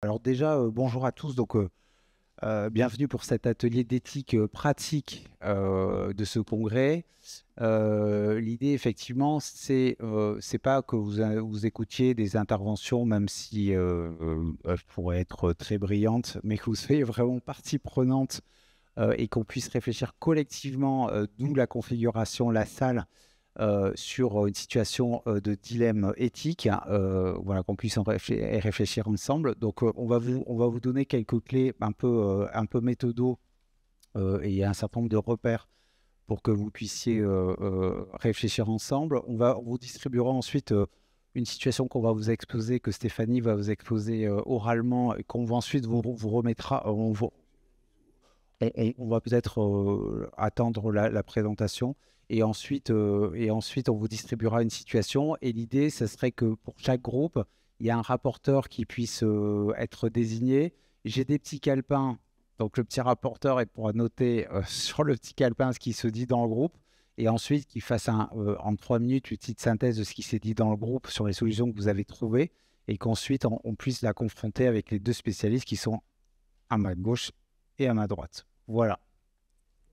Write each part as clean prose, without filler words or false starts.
Alors déjà, bonjour à tous. Bienvenue pour cet atelier d'éthique pratique de ce congrès. L'idée, effectivement, c'est pas que vous écoutiez des interventions, même si elles pourraient être très brillantes, mais que vous soyez vraiment partie prenante et qu'on puisse réfléchir collectivement, d'où la configuration, la salle, sur une situation de dilemme éthique, hein, voilà, qu'on puisse réfléchir ensemble. On va vous donner quelques clés un peu méthodo et un certain nombre de repères pour que vous puissiez réfléchir ensemble. On vous distribuera ensuite une situation qu'on va vous exposer, que Stéphanie va vous exposer oralement, et qu'on va ensuite vous remettra. On va peut-être attendre la présentation et ensuite on vous distribuera une situation. Et l'idée, ce serait que pour chaque groupe, il y a un rapporteur qui puisse être désigné. J'ai des petits calepins, donc le petit rapporteur pourra noter sur le petit calepin ce qui se dit dans le groupe et ensuite qu'il fasse en 3 minutes une petite synthèse de ce qui s'est dit dans le groupe sur les solutions que vous avez trouvées et qu'ensuite on puisse la confronter avec les deux spécialistes qui sont à ma gauche et à ma droite. Voilà.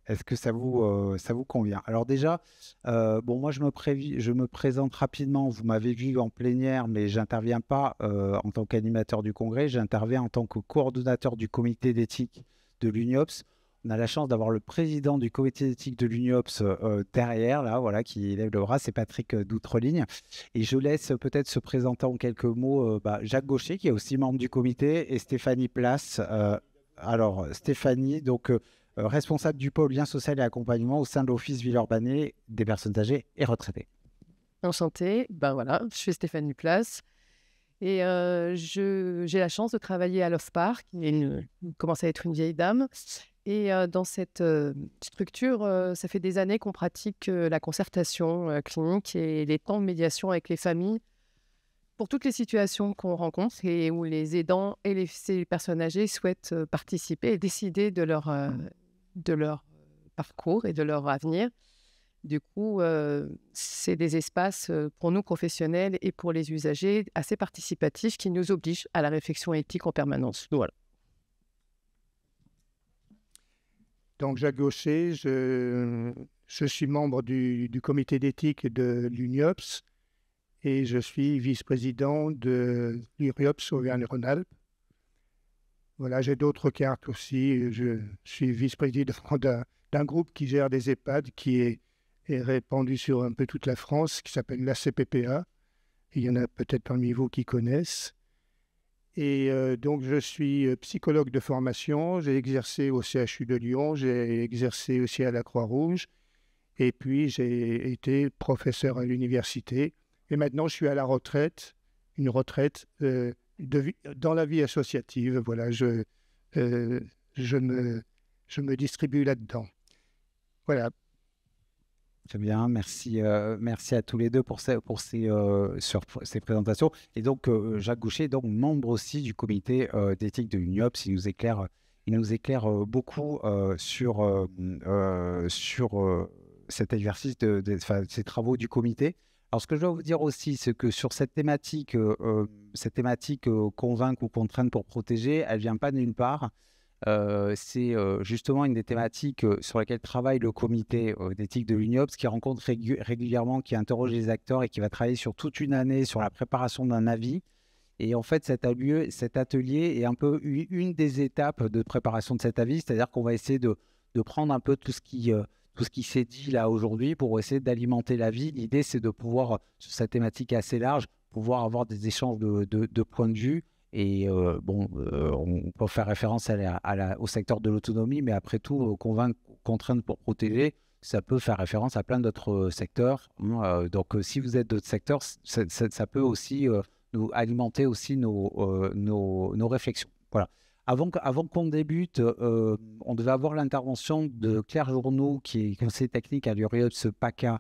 Est-ce que ça vous convient? Alors déjà, bon, moi, je me présente rapidement. Vous m'avez vu en plénière, mais j'interviens pas en tant qu'animateur du congrès. J'interviens en tant que coordonnateur du comité d'éthique de l'UNIOPS. On a la chance d'avoir le président du comité d'éthique de l'UNIOPS derrière, là, voilà, qui lève le bras. C'est Patrick d'Outreligne. Et je laisse peut-être se présenter en quelques mots Jacques Gaucher, qui est aussi membre du comité, et Stéphanie Place. Alors, Stéphanie, responsable du pôle lien social et accompagnement au sein de l'Office Villeurbanne des personnes âgées et retraitées. Enchantée, ben voilà, je suis Stéphanie Place et j'ai la chance de travailler à l'OFPAR, qui commence à être une vieille dame. Et dans cette structure, ça fait des années qu'on pratique la concertation clinique et les temps de médiation avec les familles pour toutes les situations qu'on rencontre et où les aidants et ces personnes âgées souhaitent participer et décider de leur parcours et de leur avenir. Du coup, c'est des espaces pour nous professionnels et pour les usagers assez participatifs qui nous obligent à la réflexion éthique en permanence. Voilà. Donc, Jacques Gaucher, je suis membre du comité d'éthique de l'UNIOPS et je suis vice-président de l'URIOPS Auvergne-Rhône-Alpes. Voilà, j'ai d'autres cartes aussi. Je suis vice-président d'un groupe qui gère des EHPAD qui est répandu sur un peu toute la France, qui s'appelle l'ACPPA. Il y en a peut-être parmi vous qui connaissent. Et donc, je suis psychologue de formation. J'ai exercé au CHU de Lyon, j'ai exercé aussi à la Croix-Rouge. Et puis, j'ai été professeur à l'université. Et maintenant, je suis à la retraite, une retraite dans la vie associative. Voilà, je me distribue là-dedans. Voilà. Très bien, merci, merci à tous les deux pour ces présentations. Et donc, Jacques Gaucher est donc membre aussi du comité d'éthique de l'UNIOPS. Il nous éclaire beaucoup sur cet exercice, ces travaux du comité. Alors, ce que je dois vous dire aussi, c'est que sur cette thématique convaincre ou contraindre pour protéger, elle ne vient pas de nulle part. C'est justement une des thématiques sur lesquelles travaille le comité d'éthique de l'UNIOPS, qui rencontre régulièrement, qui interroge les acteurs et qui va travailler sur toute une année sur la préparation d'un avis. Et en fait, cet atelier est un peu une des étapes de préparation de cet avis, c'est-à-dire qu'on va essayer de prendre un peu tout ce qui s'est dit là aujourd'hui pour essayer d'alimenter l'avis. L'idée, c'est de pouvoir, sur cette thématique assez large, pouvoir avoir des échanges de points de vue. Et on peut faire référence au secteur de l'autonomie, mais après tout, convaincre, contraindre pour protéger, ça peut faire référence à plein d'autres secteurs. Si vous êtes d'autres secteurs, ça peut aussi nous alimenter aussi nos réflexions. Voilà. Avant qu'on débute, on devait avoir l'intervention de Claire Journoux, qui est conseillère technique à l'URIOPS PACA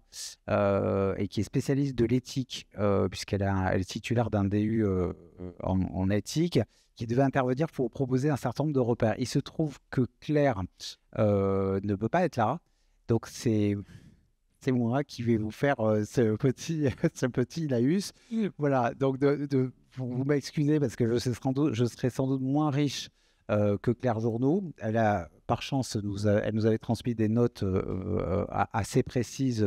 et qui est spécialiste de l'éthique, puisqu'elle est titulaire d'un DU en éthique, qui devait intervenir pour proposer un certain nombre de repères. Il se trouve que Claire ne peut pas être là, donc c'est c'est moi qui vais vous faire ce petit laïus. Voilà, donc vous m'excusez parce que je serai sans doute moins riche que Claire Journoud. Elle a, par chance, elle nous avait transmis des notes assez précises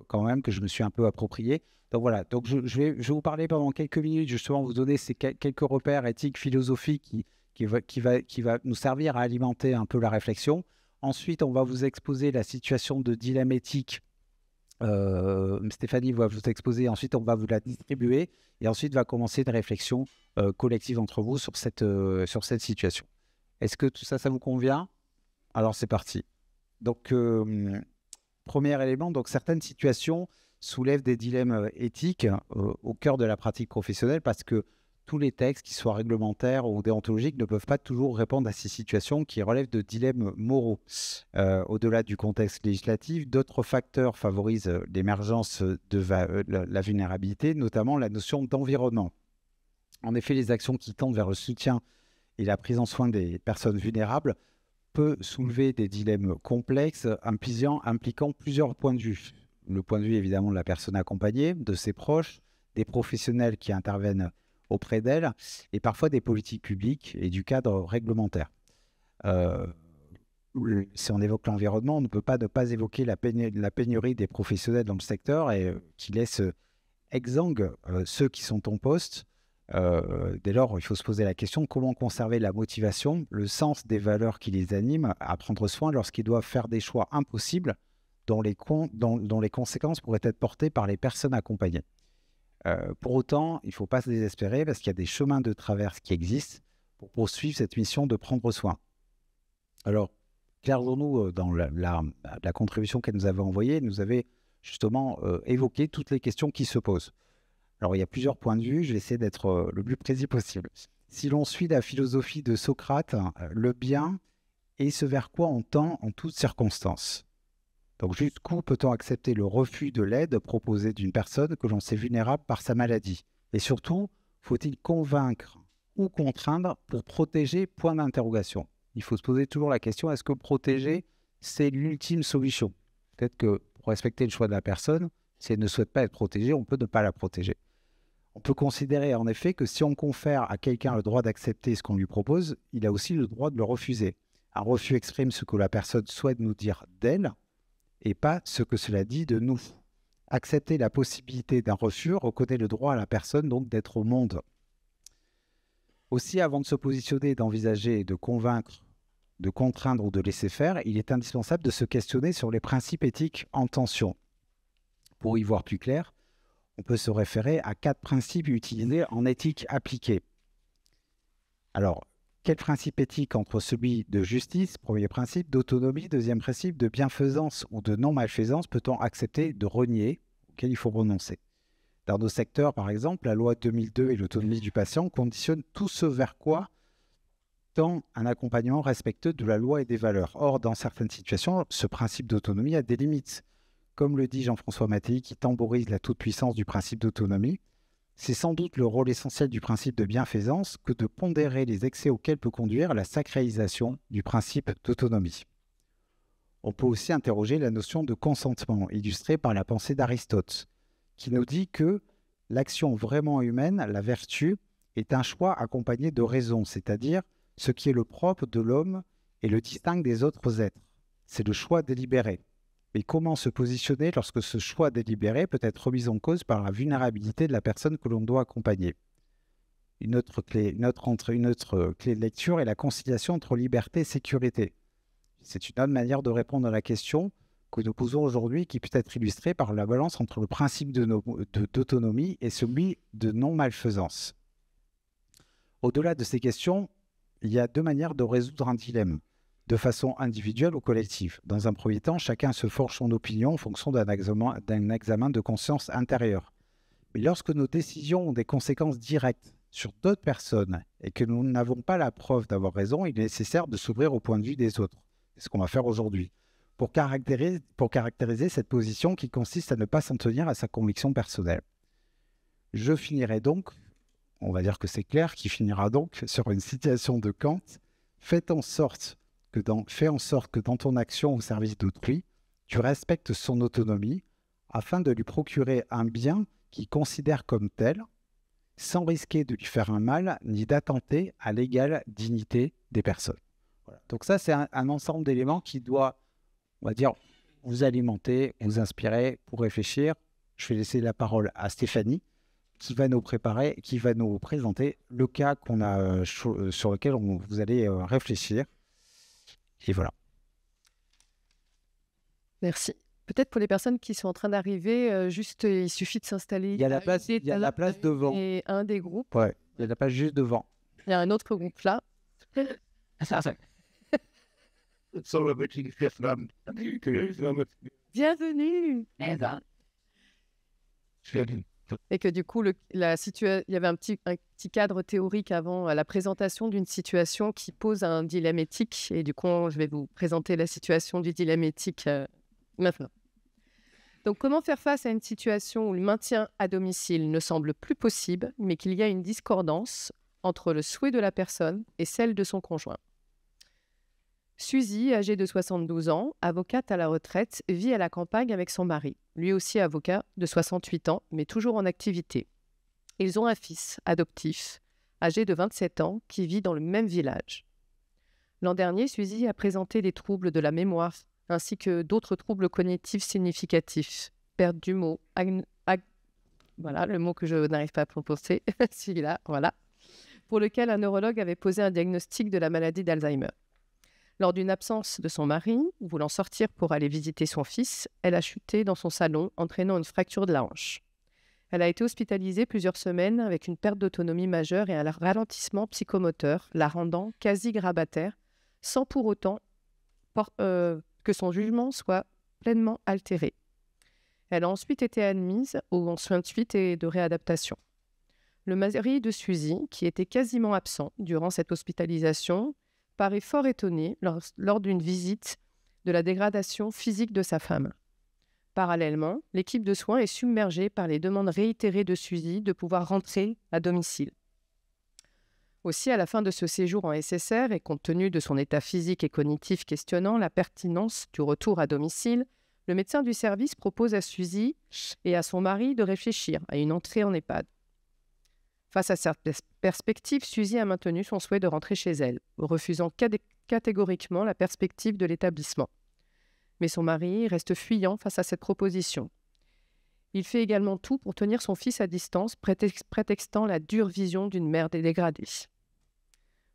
quand même, que je me suis un peu appropriées. Donc voilà, donc je vais vous parler pendant quelques minutes, justement, vous donner ces quelques repères éthiques, philosophiques qui va nous servir à alimenter un peu la réflexion. Ensuite, on va vous exposer la situation de dilemme éthique. Stéphanie va vous exposer, ensuite on va vous la distribuer, et ensuite va commencer une réflexion collective entre vous sur cette situation. Est-ce que tout ça, ça vous convient? Alors c'est parti. Donc, premier élément, donc certaines situations soulèvent des dilemmes éthiques au cœur de la pratique professionnelle, parce que tous les textes, qu'ils soient réglementaires ou déontologiques, ne peuvent pas toujours répondre à ces situations qui relèvent de dilemmes moraux. Au-delà du contexte législatif, d'autres facteurs favorisent l'émergence de la vulnérabilité, notamment la notion d'environnement. En effet, les actions qui tendent vers le soutien et la prise en soin des personnes vulnérables peut soulever des dilemmes complexes impliquant plusieurs points de vue. Le point de vue évidemment de la personne accompagnée, de ses proches, des professionnels qui interviennent auprès d'elle, et parfois des politiques publiques et du cadre réglementaire. Si on évoque l'environnement, on ne peut pas ne pas évoquer la pénurie des professionnels dans le secteur, et qui laisse exsangue ceux qui sont en poste. Dès lors, il faut se poser la question: comment conserver la motivation, le sens des valeurs qui les animent à prendre soin lorsqu'ils doivent faire des choix impossibles dont les conséquences pourraient être portées par les personnes accompagnées. Pour autant, il ne faut pas se désespérer, parce qu'il y a des chemins de traverse qui existent pour poursuivre cette mission de prendre soin. Alors, Claire Journoud, dans la contribution qu'elle nous avait envoyée, nous avait justement évoqué toutes les questions qui se posent. Alors, il y a plusieurs points de vue, je vais essayer d'être le plus précis possible. Si l'on suit la philosophie de Socrate, le bien est ce vers quoi on tend en toutes circonstances. Donc, jusqu'où peut-on accepter le refus de l'aide proposée d'une personne que l'on sait vulnérable par sa maladie? Et surtout, faut-il convaincre ou contraindre pour protéger? Point d'interrogation. Il faut se poser toujours la question: est-ce que protéger, c'est l'ultime solution? Peut-être que pour respecter le choix de la personne, si elle ne souhaite pas être protégée, on peut ne pas la protéger. On peut considérer en effet que si on confère à quelqu'un le droit d'accepter ce qu'on lui propose, il a aussi le droit de le refuser. Un refus exprime ce que la personne souhaite nous dire d'elle, et pas ce que cela dit de nous. Accepter la possibilité d'un refus reconnaît le droit à la personne donc d'être au monde. Aussi, avant de se positionner, d'envisager, de convaincre, de contraindre ou de laisser faire, il est indispensable de se questionner sur les principes éthiques en tension. Pour y voir plus clair, on peut se référer à 4 principes utilisés en éthique appliquée. Alors, quel principe éthique entre celui de justice, premier principe, d'autonomie, deuxième principe, de bienfaisance ou de non-malfaisance peut-on accepter de renier, auquel il faut renoncer? Dans nos secteurs, par exemple, la loi 2002 et l'autonomie du patient conditionnent tout ce vers quoi tend un accompagnement respectueux de la loi et des valeurs. Or, dans certaines situations, ce principe d'autonomie a des limites. Comme le dit Jean-François Mattei, qui temporise la toute-puissance du principe d'autonomie, c'est sans doute le rôle essentiel du principe de bienfaisance que de pondérer les excès auxquels peut conduire la sacralisation du principe d'autonomie. On peut aussi interroger la notion de consentement, illustrée par la pensée d'Aristote, qui nous dit que l'action vraiment humaine, la vertu, est un choix accompagné de raison, c'est-à-dire ce qui est le propre de l'homme et le distingue des autres êtres. C'est le choix délibéré. Mais comment se positionner lorsque ce choix délibéré peut être remis en cause par la vulnérabilité de la personne que l'on doit accompagner? Une autre clé de lecture est la conciliation entre liberté et sécurité. C'est une autre manière de répondre à la question que nous posons aujourd'hui, qui peut être illustrée par la balance entre le principe d'autonomie et celui de non-malfaisance. Au-delà de ces questions, il y a 2 manières de résoudre un dilemme, de façon individuelle ou collective. Dans un premier temps, chacun se forge son opinion en fonction d'un examen de conscience intérieure. Mais lorsque nos décisions ont des conséquences directes sur d'autres personnes et que nous n'avons pas la preuve d'avoir raison, il est nécessaire de s'ouvrir au point de vue des autres. C'est ce qu'on va faire aujourd'hui, pour caractériser cette position qui consiste à ne pas s'en tenir à sa conviction personnelle. Je finirai donc, on va dire que c'est Claire qui finira donc sur une citation de Kant: fais en sorte que dans ton action au service d'autrui, tu respectes son autonomie afin de lui procurer un bien qu'il considère comme tel, sans risquer de lui faire un mal ni d'attenter à l'égale dignité des personnes. Voilà. Donc ça, c'est un ensemble d'éléments qui doit, on va dire, vous alimenter, vous inspirer pour réfléchir. Je vais laisser la parole à Stéphanie qui va nous préparer, qui va nous présenter le cas qu'on a, sur lequel vous allez réfléchir. Et voilà. Merci. Peut-être pour les personnes qui sont en train d'arriver, juste il suffit de s'installer. Il y a la place, il y a la place devant. Et un des groupes. Ouais, il y a la place juste devant. Il y a un autre groupe là. Bienvenue. Et que du coup, il y avait un petit cadre théorique avant la présentation d'une situation qui pose un dilemme éthique. Et du coup, je vais vous présenter la situation du dilemme éthique maintenant. Donc, comment faire face à une situation où le maintien à domicile ne semble plus possible, mais qu'il y a une discordance entre le souhait de la personne et celle de son conjoint? Suzy, âgée de 72 ans, avocate à la retraite, vit à la campagne avec son mari, lui aussi avocat de 68 ans, mais toujours en activité. Ils ont un fils adoptif, âgé de 27 ans, qui vit dans le même village. L'an dernier, Suzy a présenté des troubles de la mémoire, ainsi que d'autres troubles cognitifs significatifs, perte du mot, voilà le mot que je n'arrive pas à prononcer, celui-là, voilà, pour lequel un neurologue avait posé un diagnostic de la maladie d'Alzheimer. Lors d'une absence de son mari, voulant sortir pour aller visiter son fils, elle a chuté dans son salon, entraînant une fracture de la hanche. Elle a été hospitalisée plusieurs semaines avec une perte d'autonomie majeure et un ralentissement psychomoteur, la rendant quasi grabataire, sans pour autant que son jugement soit pleinement altéré. Elle a ensuite été admise aux soins de suite et de réadaptation. Le mari de Suzy, qui était quasiment absent durant cette hospitalisation, paraît fort étonné lors d'une visite de la dégradation physique de sa femme. Parallèlement, l'équipe de soins est submergée par les demandes réitérées de Suzy de pouvoir rentrer à domicile. Aussi, à la fin de ce séjour en SSR et compte tenu de son état physique et cognitif questionnant la pertinence du retour à domicile, le médecin du service propose à Suzy et à son mari de réfléchir à une entrée en EHPAD. Face à cette perspective, Suzy a maintenu son souhait de rentrer chez elle, refusant catégoriquement la perspective de l'établissement. Mais son mari reste fuyant face à cette proposition. Il fait également tout pour tenir son fils à distance, prétextant la dure vision d'une mère dégradée.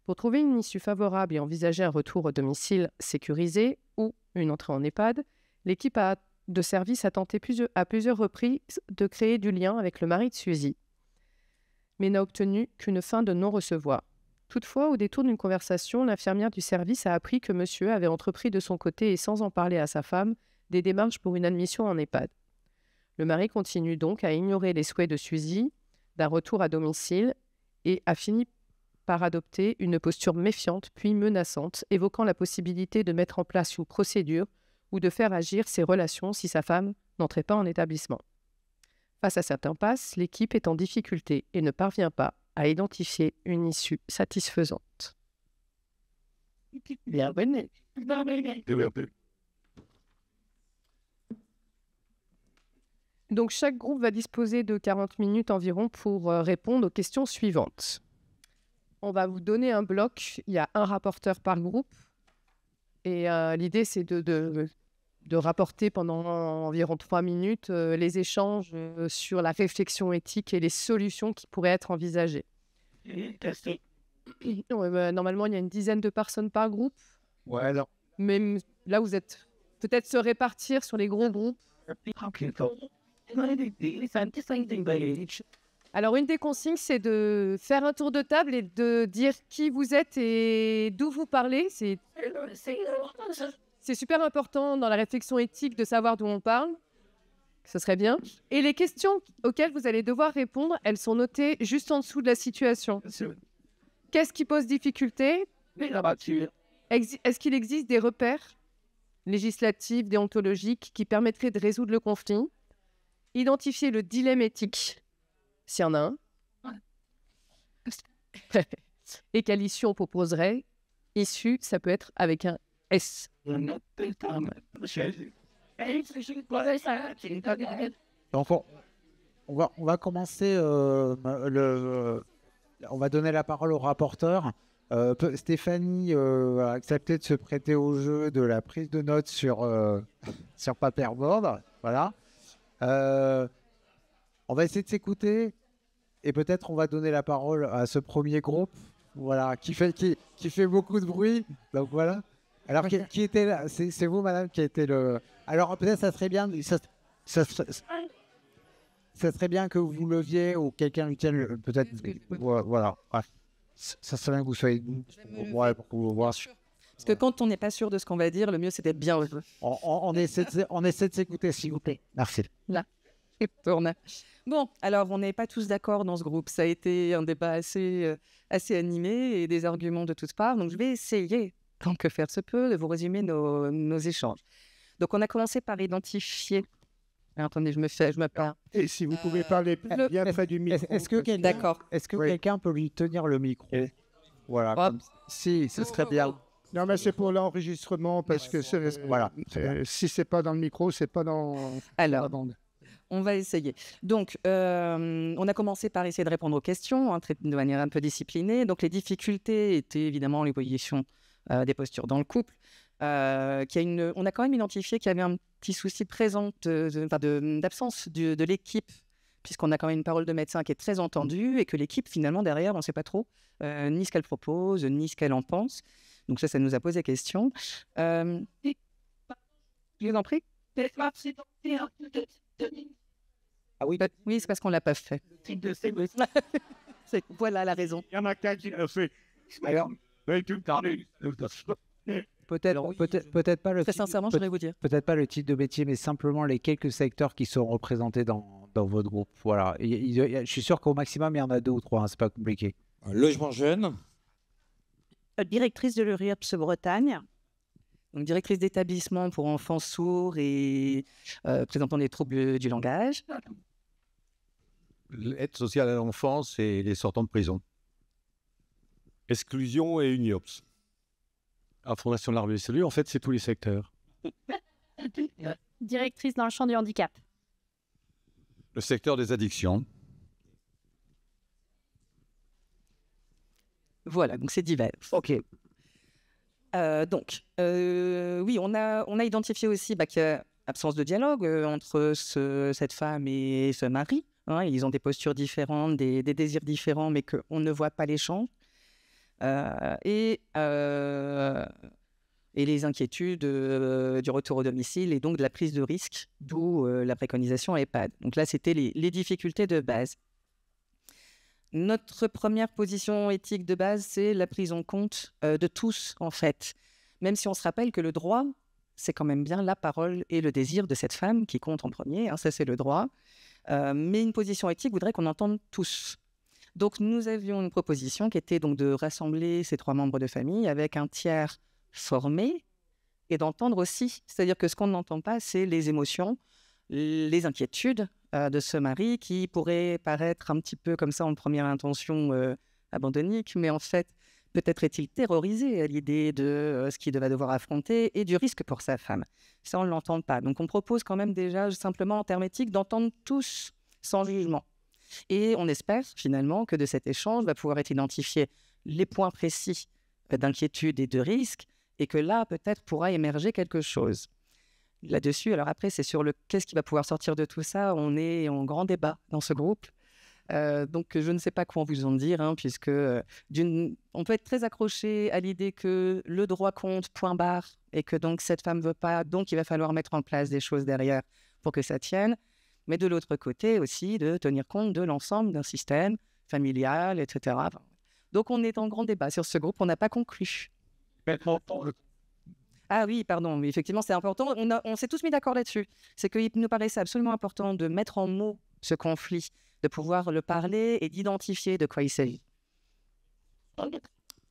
Pour trouver une issue favorable et envisager un retour au domicile sécurisé ou une entrée en EHPAD, l'équipe de service a tenté à plusieurs reprises de créer du lien avec le mari de Suzy, mais n'a obtenu qu'une fin de non-recevoir. Toutefois, au détour d'une conversation, l'infirmière du service a appris que monsieur avait entrepris de son côté, et sans en parler à sa femme, des démarches pour une admission en EHPAD. Le mari continue donc à ignorer les souhaits de Suzy d'un retour à domicile et a fini par adopter une posture méfiante puis menaçante, évoquant la possibilité de mettre en place une procédure ou de faire agir ses relations si sa femme n'entrait pas en établissement. Face à cette impasse, l'équipe est en difficulté et ne parvient pas à identifier une issue satisfaisante. Donc, chaque groupe va disposer de 40 minutes environ pour répondre aux questions suivantes. On va vous donner un bloc, il y a un rapporteur par groupe, et l'idée c'est de rapporter pendant environ 3 minutes les échanges sur la réflexion éthique et les solutions qui pourraient être envisagées. Normalement, il y a une dizaine de personnes par groupe. Ouais, non. Mais là, vous êtes peut-être se répartir sur les gros groupes. Alors, une des consignes, c'est de faire un tour de table et de dire qui vous êtes et d'où vous parlez. C'est super important dans la réflexion éthique de savoir d'où on parle. Ce serait bien. Et les questions auxquelles vous allez devoir répondre, elles sont notées juste en dessous de la situation. Qu'est-ce qui pose difficulté? Est-ce qu'il existe des repères législatifs, déontologiques qui permettraient de résoudre le conflit? Identifier le dilemme éthique, s'il y en a un. Et quelle issue on proposerait? Issue, ça peut être avec un S. Donc, on va commencer. On va donner la parole au rapporteur. Stéphanie a accepté de se prêter au jeu de la prise de notes sur paperboard. Voilà. On va essayer de s'écouter et peut-être on va donner la parole à ce premier groupe, voilà, qui fait beaucoup de bruit. Donc voilà. Alors qui était là? C'est vous, madame, qui a été le. Alors peut-être ça serait bien. Ça serait bien que vous leviez ou quelqu'un lui tienne peut-être. Voilà. Ouais. Ça serait bien que vous soyez. Pour pouvoir. Parce que quand on n'est pas sûr de ce qu'on va dire, le mieux c'est d'être bien heureux. On essaie de s'écouter, s'il vous plaît. Merci. Là. Bon, alors on n'est pas tous d'accord dans ce groupe. Ça a été un débat assez animé et des arguments de toutes parts. Donc je vais essayer, tant que faire se peut, de vous résumer nos échanges. Donc on a commencé par identifier. Attendez, je me perds. Et si vous pouvez parler bien près du micro. Est-ce que quelqu'un peut lui tenir le micro? Voilà. Si, ce serait bien. Non, mais c'est pour l'enregistrement parce que si c'est pas dans le micro, c'est pas dans la bande. On va essayer. Donc, on a commencé par essayer de répondre aux questions de manière un peu disciplinée. Donc, les difficultés étaient évidemment l'évolution des postures dans le couple. On a quand même identifié qu'il y avait un petit souci présent d'absence de l'équipe, puisqu'on a quand même une parole de médecin qui est très entendue et que l'équipe, finalement, derrière, on ne sait pas trop ni ce qu'elle propose, ni ce qu'elle en pense. Donc ça nous a posé question. Je vous en prie. Ah oui, oui, c'est parce qu'on ne l'a pas fait. Voilà la raison. Il y en a qu'un qui l'a fait. Peut-être pas le. Très sincèrement, je voudrais vous dire. Peut-être pas le type de métier, mais simplement les quelques secteurs qui sont représentés dans votre groupe. Voilà. Je suis sûr qu'au maximum, il y en a 2 ou 3. Hein, c'est pas compliqué. Logement jeune. Directrice de l'URIOPS Bretagne. Donc, directrice d'établissement pour enfants sourds et présentant des troubles du langage. L'aide sociale à l'enfance et les sortants de prison. Exclusion et UNIOPS. À Fondation L'Arbre et Salut, en fait, c'est tous les secteurs. Directrice dans le champ du handicap. Le secteur des addictions. Voilà, donc c'est divers. Ok. Oui, on a identifié aussi qu'il y a absence de dialogue entre cette femme et ce mari. Hein, ils ont des postures différentes, des désirs différents, mais qu'on ne voit pas l'échange. Et les inquiétudes du retour au domicile et donc de la prise de risque, d'où la préconisation EHPAD. Donc là, c'était les difficultés de base. Notre première position éthique de base, c'est la prise en compte de tous, en fait. Même si on se rappelle que le droit, c'est quand même bien la parole et le désir de cette femme qui compte en premier, hein, ça c'est le droit. Mais une position éthique voudrait qu'on entende tous. Donc nous avions une proposition qui était donc de rassembler ces 3 membres de famille avec un tiers formé et d'entendre aussi. C'est-à-dire que ce qu'on n'entend pas, c'est les émotions, les inquiétudes de ce mari qui pourrait paraître un petit peu comme ça en première intention abandonnique, mais en fait, peut-être est-il terrorisé à l'idée de ce qu'il va devoir affronter et du risque pour sa femme. Ça, on ne l'entend pas. Donc, on propose quand même déjà, simplement en termes éthiques, d'entendre tous sans jugement. Et on espère finalement que de cet échange va pouvoir être identifié les points précis d'inquiétude et de risque et que là, peut-être, pourra émerger quelque chose. Là-dessus, alors après, c'est sur qu'est-ce qui va pouvoir sortir de tout ça. On est en grand débat dans ce groupe. Donc, je ne sais pas quoi vous en dire, hein, puisque on peut être très accroché à l'idée que le droit compte, point barre, et que donc cette femme ne veut pas, donc il va falloir mettre en place des choses derrière pour que ça tienne. Mais de l'autre côté aussi, de tenir compte de l'ensemble d'un système familial, etc. Donc, on est en grand débat sur ce groupe. On n'a pas conclu. Ah oui, pardon, mais effectivement, c'est important. On s'est tous mis d'accord là-dessus. C'est qu'il nous paraissait absolument important de mettre en mots ce conflit, de pouvoir le parler et d'identifier de quoi il s'agit.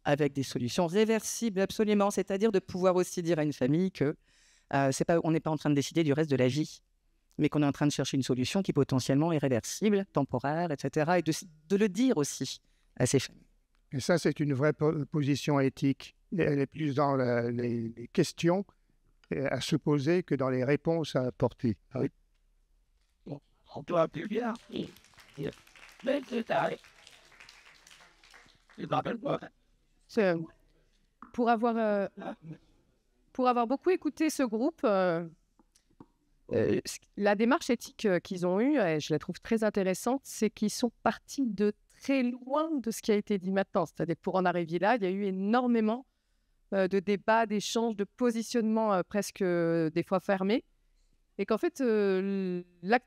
Avec des solutions réversibles, absolument. C'est-à-dire de pouvoir aussi dire à une famille que on n'est pas en train de décider du reste de la vie, mais qu'on est en train de chercher une solution qui potentiellement est réversible, temporaire, etc. Et de le dire aussi à ces familles. Et ça, c'est une vraie position éthique. Elle est plus dans les questions à se poser que dans les réponses à apporter. Oui. On doit plus bien. Pour avoir beaucoup écouté ce groupe, la démarche éthique qu'ils ont eue, et je la trouve très intéressante, c'est qu'ils sont partis de très loin de ce qui a été dit maintenant. C'est-à-dire pour en arriver là, il y a eu énormément de débats, d'échanges, de positionnements presque des fois fermés. Et qu'en fait,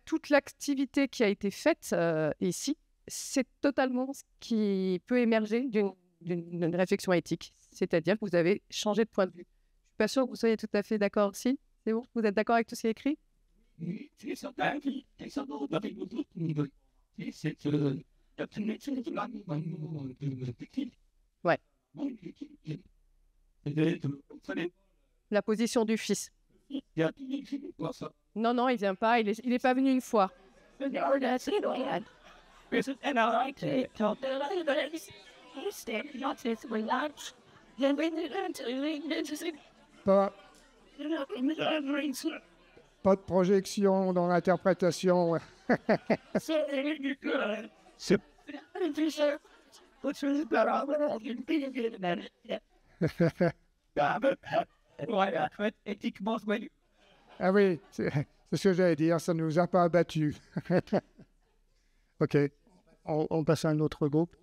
toute l'activité qui a été faite ici, c'est totalement ce qui peut émerger d'une réflexion éthique. C'est-à-dire que vous avez changé de point de vue. Je ne suis pas sûre que vous soyez tout à fait d'accord aussi. C'est bon? Vous êtes d'accord avec tout ce qui est écrit? Ouais. La position du fils. Non, il vient pas. Il est pas venu une fois. Pas de projection dans l'interprétation. Ah oui, c'est ce que j'allais dire, ça ne nous a pas abattus. Ok, on passe à un autre groupe.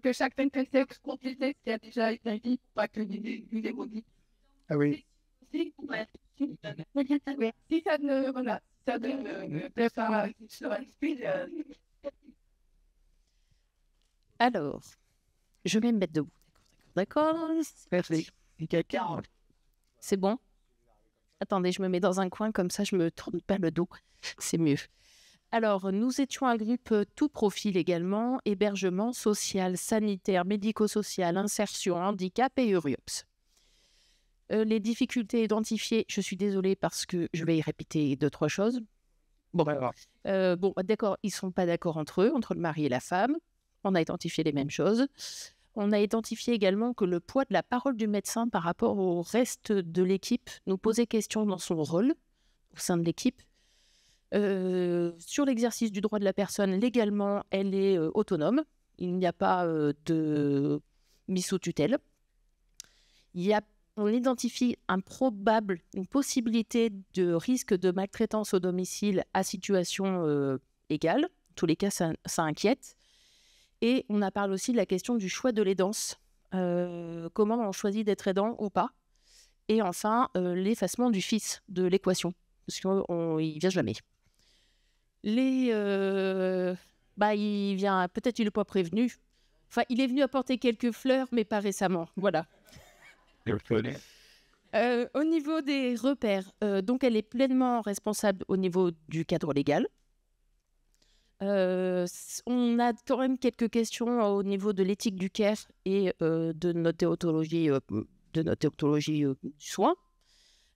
Que chaque texte complété qui a déjà été dit, pas que des maudits. Ah oui. Si ça ne, voilà, ça Alors, je vais me mettre debout. D'accord. C'est bon? Attendez, je me mets dans un coin, comme ça je me tourne pas le dos. C'est mieux. Alors, nous étions un groupe tout profil également, hébergement social, sanitaire, médico-social, insertion, handicap et URIOPS. Les difficultés identifiées, je suis désolée parce que je vais y répéter 2-3 choses. Bon, d'accord, ils ne sont pas d'accord entre eux, entre le mari et la femme. On a identifié les mêmes choses. On a identifié également que le poids de la parole du médecin par rapport au reste de l'équipe nous posait question dans son rôle au sein de l'équipe. Sur l'exercice du droit de la personne, légalement, elle est autonome. Il n'y a pas de mise sous tutelle. On identifie une possibilité de risque de maltraitance au domicile à situation égale. En tous les cas, ça inquiète. Et on a parlé aussi de la question du choix de l'aidance. Comment on choisit d'être aidant ou pas. Et enfin, l'effacement du fils de l'équation. Parce qu'il ne vient jamais. Il vient, peut-être il n'est pas prévenu. Enfin, il est venu apporter quelques fleurs, mais pas récemment. Voilà. Au niveau des repères, donc elle est pleinement responsable au niveau du cadre légal. On a quand même quelques questions au niveau de l'éthique du care et de notre déontologie du soin.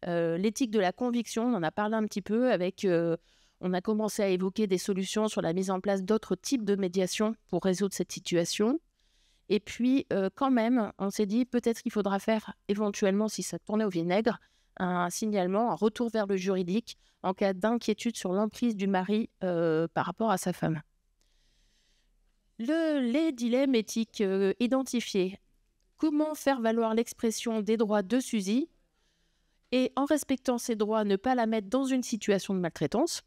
L'éthique de la conviction, on en a parlé un petit peu avec... on a commencé à évoquer des solutions sur la mise en place d'autres types de médiation pour résoudre cette situation. Et puis, quand même, on s'est dit peut-être qu'il faudra faire éventuellement, si ça tournait au vinaigre, un signalement, un retour vers le juridique en cas d'inquiétude sur l'emprise du mari par rapport à sa femme. Les dilemmes éthiques identifiés. Comment faire valoir l'expression des droits de Suzy et en respectant ses droits, ne pas la mettre dans une situation de maltraitance.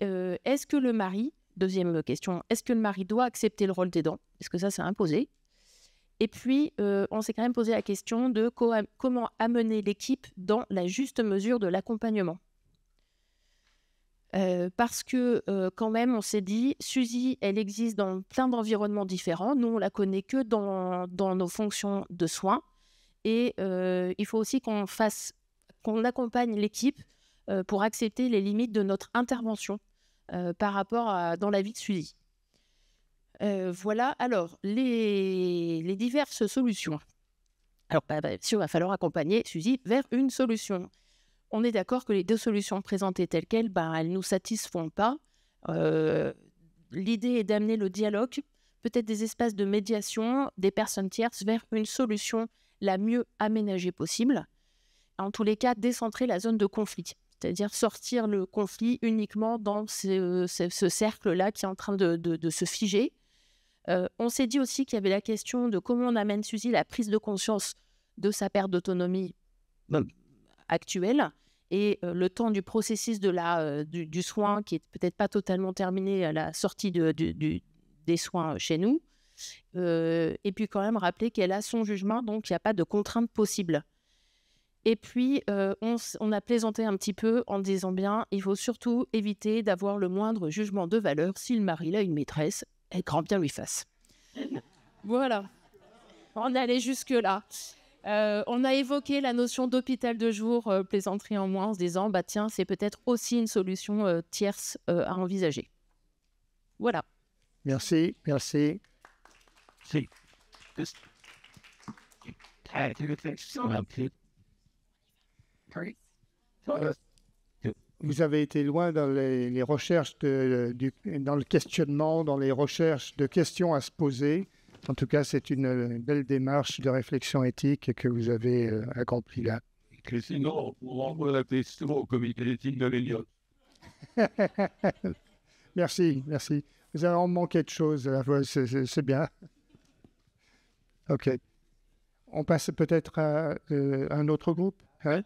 Est-ce que le mari, deuxième question, est-ce que le mari doit accepter le rôle d'aidant? Est-ce que ça, c'est imposé? Et puis, on s'est quand même posé la question de comment amener l'équipe dans la juste mesure de l'accompagnement. Parce que, quand même, on s'est dit, Suzy, elle existe dans plein d'environnements différents. Nous, on la connaît que dans nos fonctions de soins. Et il faut aussi qu'on accompagne l'équipe pour accepter les limites de notre intervention par rapport dans la vie de Suzy. Voilà, alors, les diverses solutions. Alors, il va falloir accompagner Suzy vers une solution. On est d'accord que les deux solutions présentées telles quelles, elles ne nous satisfont pas. L'idée est d'amener le dialogue peut-être des espaces de médiation des personnes tierces vers une solution la mieux aménagée possible. En tous les cas, décentrer la zone de conflit, c'est-à-dire sortir le conflit uniquement dans ce cercle-là qui est en train de se figer. On s'est dit aussi qu'il y avait la question de comment on amène Suzy la prise de conscience de sa perte d'autonomie actuelle et le temps du processus du soin qui est peut-être pas totalement terminé à la sortie des soins chez nous. Et puis quand même rappeler qu'elle a son jugement, donc il n'y a pas de contrainte possible. Et puis, on a plaisanté un petit peu en disant bien, il faut surtout éviter d'avoir le moindre jugement de valeur si le mari a une maîtresse, et grand bien lui fasse. Voilà, on est allé jusque-là. On a évoqué la notion d'hôpital de jour, plaisanterie en moins, en se disant, bah tiens, c'est peut-être aussi une solution tierce à envisager. Voilà. Merci, merci. Vous avez été loin dans les recherches, dans le questionnement, dans les recherches de questions à se poser. En tout cas, c'est une belle démarche de réflexion éthique que vous avez accomplie là. Sinon, on renvoie la question au comité d'éthique de l'Eliott. Merci, merci. Vous avez en manqué de choses, c'est bien. OK. On passe peut-être à un autre groupe, hein?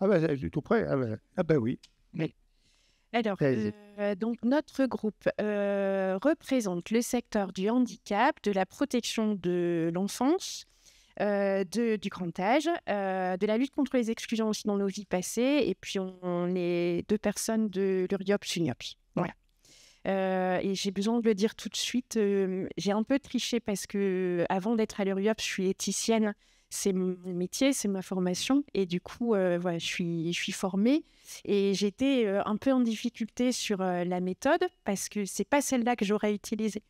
Ah ben, je suis tout prêt. Ah ben oui. Alors, donc notre groupe représente le secteur du handicap, de la protection de l'enfance, du grand âge, de la lutte contre les exclusions aussi dans nos vies passées, et puis on est 2 personnes de l'URIOPS-UNIOPS. Voilà. Et j'ai besoin de le dire tout de suite, j'ai un peu triché parce que avant d'être à l'URIOPS, je suis éthicienne. C'est mon métier, c'est ma formation. Et du coup, voilà, je suis formée. Et j'étais un peu en difficulté sur la méthode parce que ce n'est pas celle-là que j'aurais utilisée.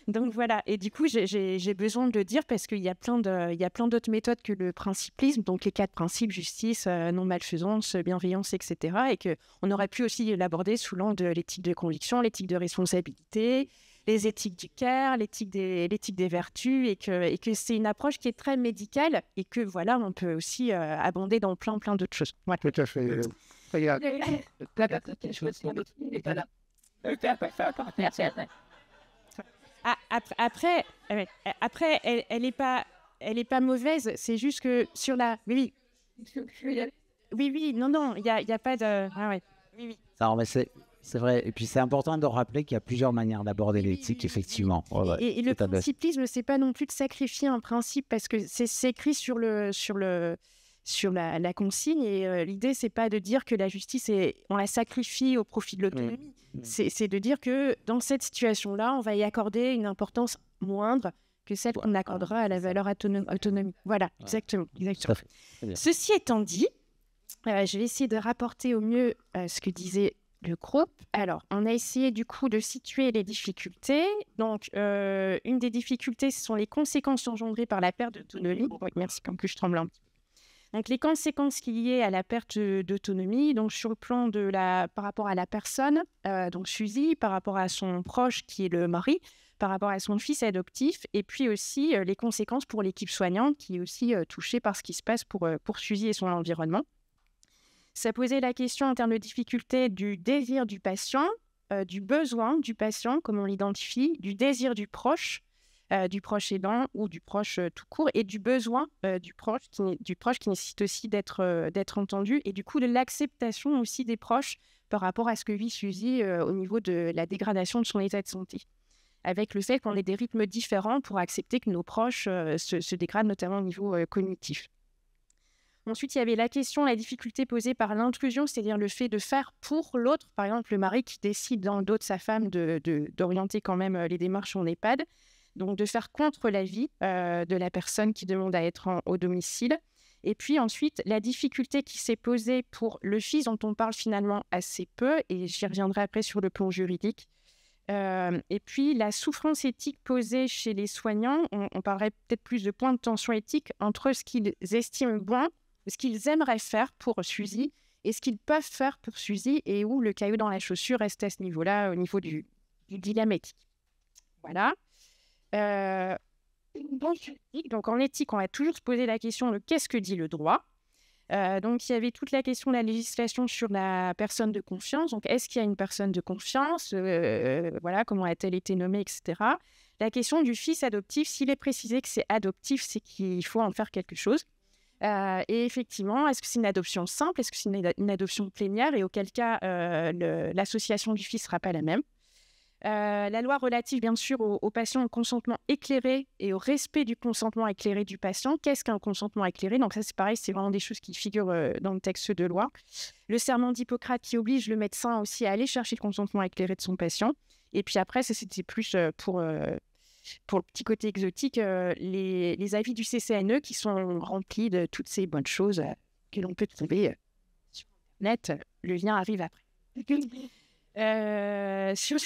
Donc voilà. Et du coup, j'ai besoin de le dire parce qu'il y a plein d'autres méthodes que le principlisme. Donc les 4 principes, justice, non-malfaisance, bienveillance, etc. Et qu'on aurait pu aussi l'aborder sous l'angle de l'éthique de conviction, l'éthique de responsabilité, les éthiques du care, l'éthique des vertus, et que c'est une approche qui est très médicale et que voilà, on peut aussi abonder dans plein d'autres choses. Ouais. Tout à fait. Regarde. Après, elle est pas mauvaise. C'est juste que sur la, oui, non, il y a pas de, ah ouais, oui. Non, mais c'est vrai. Et puis, c'est important de rappeler qu'il y a plusieurs manières d'aborder l'éthique, effectivement. Et le principlisme, c'est pas non plus de sacrifier un principe parce que c'est écrit sur la consigne. Et l'idée, c'est pas de dire que la justice, on la sacrifie au profit de l'autonomie. C'est de dire que dans cette situation-là, on va y accorder une importance moindre que celle qu'on accordera à la valeur autonomie. Voilà, exactement. Ceci étant dit, je vais essayer de rapporter au mieux ce que disait le groupe. Alors, on a essayé du coup de situer les difficultés. Donc, une des difficultés, ce sont les conséquences engendrées par la perte d'autonomie. Oui, merci, comme que je tremble un petit peu. Donc, les conséquences liées à la perte d'autonomie, donc sur le plan par rapport à la personne, donc Suzy, par rapport à son proche qui est le mari, par rapport à son fils adoptif, et puis aussi les conséquences pour l'équipe soignante qui est aussi touchée par ce qui se passe pour Suzy et son environnement. Ça posait la question en termes de difficulté du désir du patient, du besoin du patient, comme on l'identifie, du désir du proche aidant ou du proche tout court, et du besoin du proche qui nécessite aussi d'être entendu, et du coup de l'acceptation aussi des proches par rapport à ce que vit Suzy au niveau de la dégradation de son état de santé, avec le fait qu'on ait des rythmes différents pour accepter que nos proches se dégradent, notamment au niveau cognitif. Ensuite, il y avait la difficulté posée par l'intrusion, c'est-à-dire le fait de faire pour l'autre, par exemple le mari qui décide dans le dos de sa femme d'orienter quand même les démarches en EHPAD, donc de faire contre l'avis de la personne qui demande à être au domicile. Et puis ensuite, la difficulté qui s'est posée pour le fils dont on parle finalement assez peu, et j'y reviendrai après sur le plan juridique. Et puis la souffrance éthique posée chez les soignants, on parlerait peut-être plus de points de tension éthique entre ce qu'ils estiment bon, ce qu'ils aimeraient faire pour Suzy et ce qu'ils peuvent faire pour Suzy, et où le caillou dans la chaussure reste à ce niveau-là, au niveau du du dilemme éthique. Voilà. Donc, en éthique, on va toujours se poser la question de qu'est-ce que dit le droit. Donc, il y avait toute la question de la législation sur la personne de confiance. Donc, est-ce qu'il y a une personne de confiance? Voilà, comment a-t-elle été nommée, etc. La question du fils adoptif, s'il est précisé que c'est adoptif, c'est qu'il faut en faire quelque chose. Et effectivement, est-ce que c'est une adoption simple? Est-ce que c'est une adoption plénière? Et auquel cas, l'association du fils ne sera pas la même. La loi relative, bien sûr, au patient au consentement éclairé et au respect du consentement éclairé du patient. Qu'est-ce qu'un consentement éclairé? Donc ça, c'est pareil, c'est vraiment des choses qui figurent dans le texte de loi. Le serment d'Hippocrate qui oblige le médecin aussi à aller chercher le consentement éclairé de son patient. Et puis après, ça, c'était plus pour le petit côté exotique, les avis du CCNE qui sont remplis de toutes ces bonnes choses que l'on peut trouver sur Internet. Le lien arrive après. Sur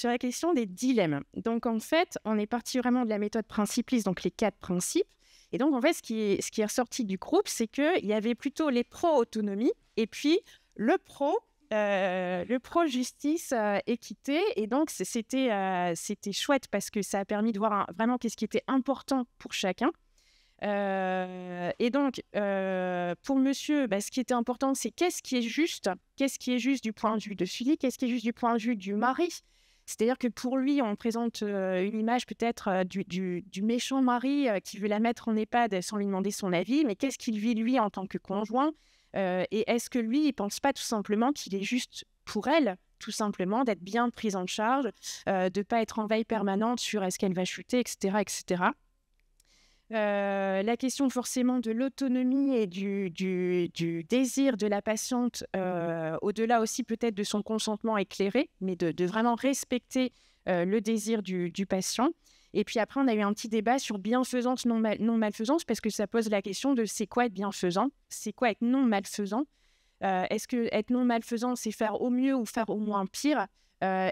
la question des dilemmes. Donc, en fait, on est parti vraiment de la méthode principliste, donc les 4 principes. Et donc, en fait, ce qui est ressorti du groupe, c'est qu'il y avait plutôt les pro-autonomie et puis le pro-justice, équité. Et donc, c'était chouette parce que ça a permis de voir vraiment qu'est-ce qui était important pour chacun. Et donc, pour monsieur, ce qui était important, c'est qu'est-ce qui est juste du point de vue de Sully, qu'est-ce qui est juste du point de vue du mari. C'est-à-dire que pour lui, on présente une image peut-être du méchant mari qui veut la mettre en EHPAD sans lui demander son avis, mais qu'est-ce qu'il vit lui en tant que conjoint, et est-ce que lui, il ne pense pas tout simplement qu'il est juste pour elle, tout simplement, d'être bien prise en charge, de ne pas être en veille permanente sur est-ce qu'elle va chuter, etc., etc. La question forcément de l'autonomie et du désir de la patiente, au-delà aussi peut-être de son consentement éclairé, mais de vraiment respecter le désir du patient. Et puis après, on a eu un petit débat sur bienfaisance, non-malfaisance, parce que ça pose la question de c'est quoi être bienfaisant, c'est quoi être non-malfaisant. Est-ce que être non-malfaisant, c'est faire au mieux ou faire au moins pire?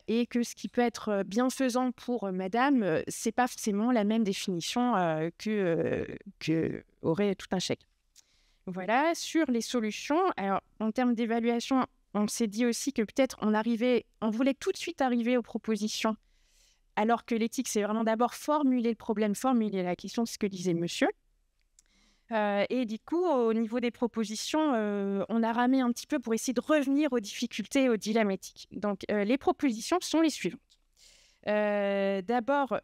Et que ce qui peut être bienfaisant pour madame, ce n'est pas forcément la même définition que aurait tout un chèque. Voilà, sur les solutions, alors en termes d'évaluation, on s'est dit aussi que peut-être on voulait tout de suite arriver aux propositions, alors que l'éthique, c'est vraiment d'abord formuler le problème, formuler la question, c'est ce que disait monsieur. Et du coup, au niveau des propositions, on a ramé un petit peu pour essayer de revenir aux difficultés et aux dilemmes éthiques. Donc, les propositions sont les suivantes. D'abord,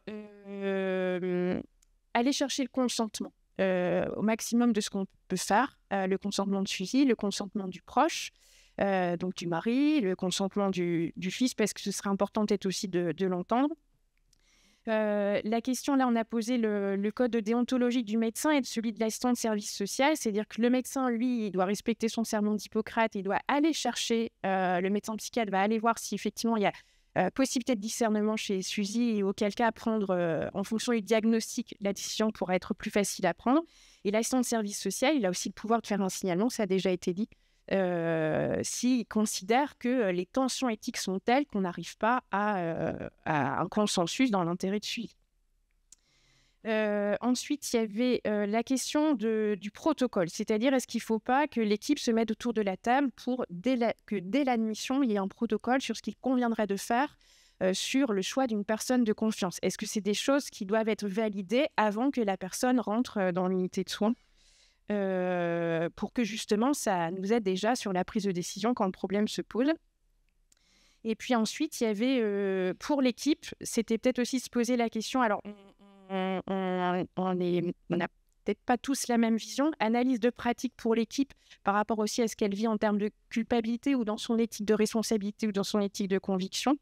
aller chercher le consentement au maximum de ce qu'on peut faire. Le consentement de suivi, le consentement du proche, donc du mari, le consentement du fils, parce que ce serait important peut-être aussi de l'entendre. La question, là, on a posé le code déontologique du médecin et celui de l'assistant de service social. C'est-à-dire que le médecin, lui, il doit respecter son serment d'Hippocrate, il doit aller chercher, le médecin psychiatre va aller voir si effectivement il y a possibilité de discernement chez Suzy, et auquel cas prendre, en fonction du diagnostic, la décision pourra être plus facile à prendre. Et l'assistant de service social, il a aussi le pouvoir de faire un signalement, ça a déjà été dit, s'il considère que les tensions éthiques sont telles qu'on n'arrive pas à un consensus dans l'intérêt de suivi. Ensuite, il y avait la question du protocole, c'est-à-dire est-ce qu'il ne faut pas que l'équipe se mette autour de la table pour que dès l'admission, il y ait un protocole sur ce qu'il conviendrait de faire sur le choix d'une personne de confiance. Est-ce que c'est des choses qui doivent être validées avant que la personne rentre dans l'unité de soins, pour que justement ça nous aide déjà sur la prise de décision quand le problème se pose. Et puis ensuite, il y avait pour l'équipe, c'était peut-être aussi se poser la question, alors on n'a peut-être pas tous la même vision, analyse de pratique pour l'équipe par rapport aussi à ce qu'elle vit en termes de culpabilité ou dans son éthique de responsabilité ou dans son éthique de conviction.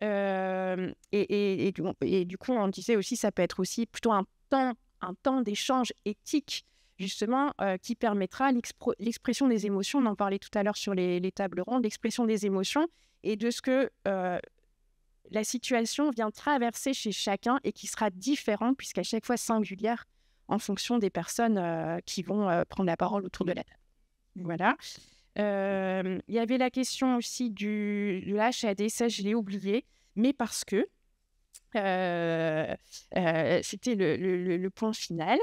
Et du coup, on disait aussi, ça peut être aussi plutôt un temps d'échange éthique, justement, qui permettra l'expression des émotions. On en parlait tout à l'heure sur les tables rondes, l'expression des émotions et de ce que la situation vient traverser chez chacun et qui sera différente puisqu'à chaque fois singulière en fonction des personnes qui vont prendre la parole autour de la table. Voilà. Il y avait la question aussi de l'HAD, ça je l'ai oublié, mais parce que c'était le point final.